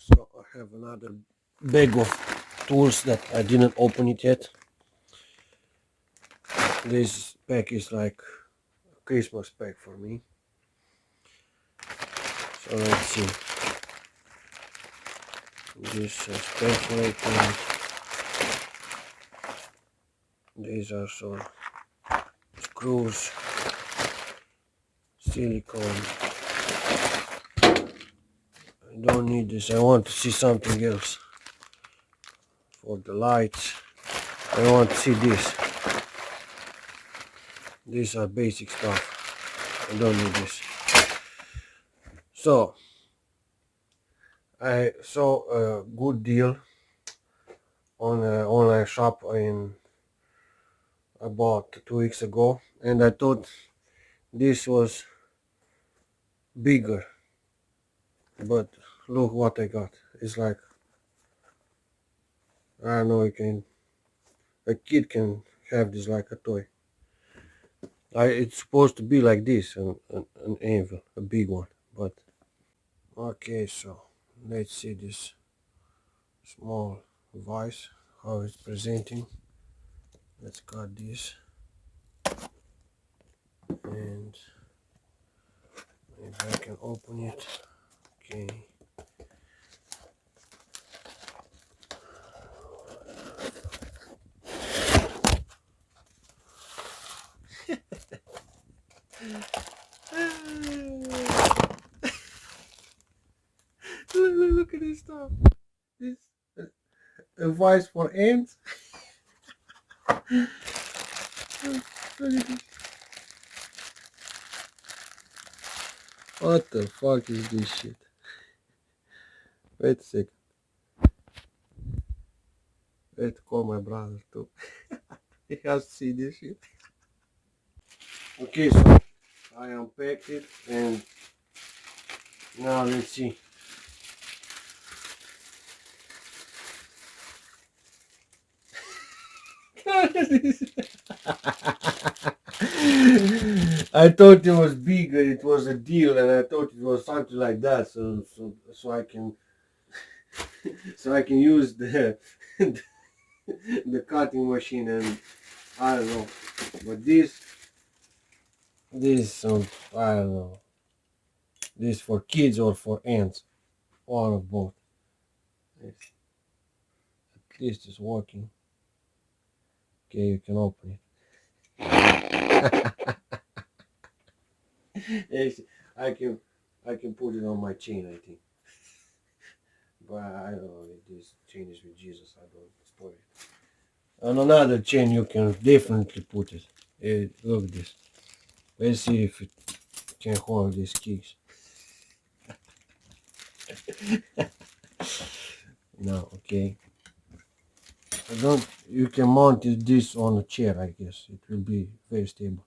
So I have another bag of tools that I didn't open it yet. This pack is like a Christmas pack for me. So let's see. This is perforating. These are some screws, silicone. I don't need this. I want to see something else. For the lights, I want to see this. These are basic stuff. I don't need this. So I saw a good deal on an online shop in about 2 weeks ago, and I thought this was bigger, but look what I got. It's like, I don't know, a kid can have this like a toy. It's supposed to be like this, an anvil, a big one, but okay. So let's see this small vise, how it's presenting. Let's cut this, and maybe I can open it. Okay. Look at this stuff. This a vise for ants. Look at this. What the fuck is this shit? Wait a second. Wait to call my brother too. He has to see this shit. Okay, so I unpacked it, and now let's see. I thought it was bigger, it was a deal, and I thought it was something like that, so I can use the the cutting machine, and I don't know, but this I don't know, this for kids or for ants, one of both. At least it's working. Okay, you can open it. Yes, I can put it on my chain, I think. But I don't know if this chain is with Jesus. I don't spoil it. On another chain you can definitely put it. Look at this. Let's see if it can hold these kicks. No, okay. I don't. You can mount this on a chair, I guess. It will be very stable.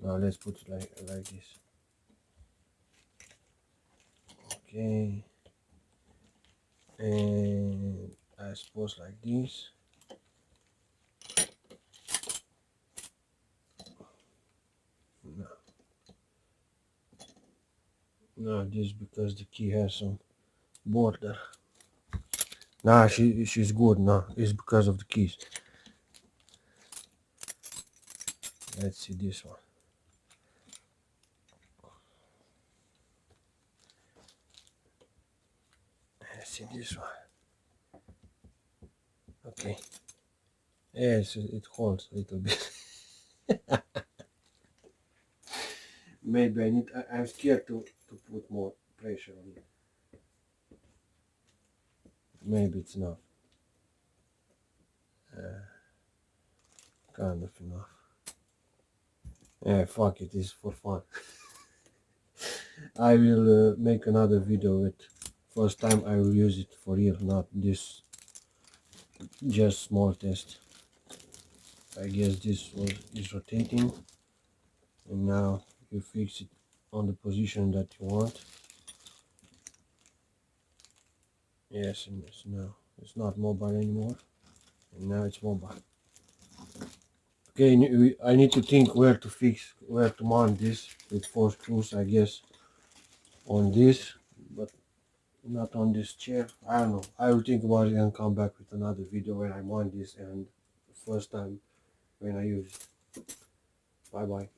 Now let's put it like this. Okay. And I suppose like this. No, this because the key has some border. Nah, she's good now. It's because of the keys. Let's see this one. Let's see this one. Okay. Yes, it holds a little bit. Maybe I'm scared to put more pressure on it. Maybe it's enough. Kind of enough. Yeah, fuck it, it's for fun. I will make another video with first time I will use it for real, not this just small test. I guess this is rotating, and now you fix it on the position that you want. Yes, and it's not mobile anymore, and now it's mobile. Okay, I need to think where to mount this with 4 screws, I guess, on this, but not on this chair. I don't know. I will think about it and come back with another video when I'm on this and the first time when I use it. Bye bye.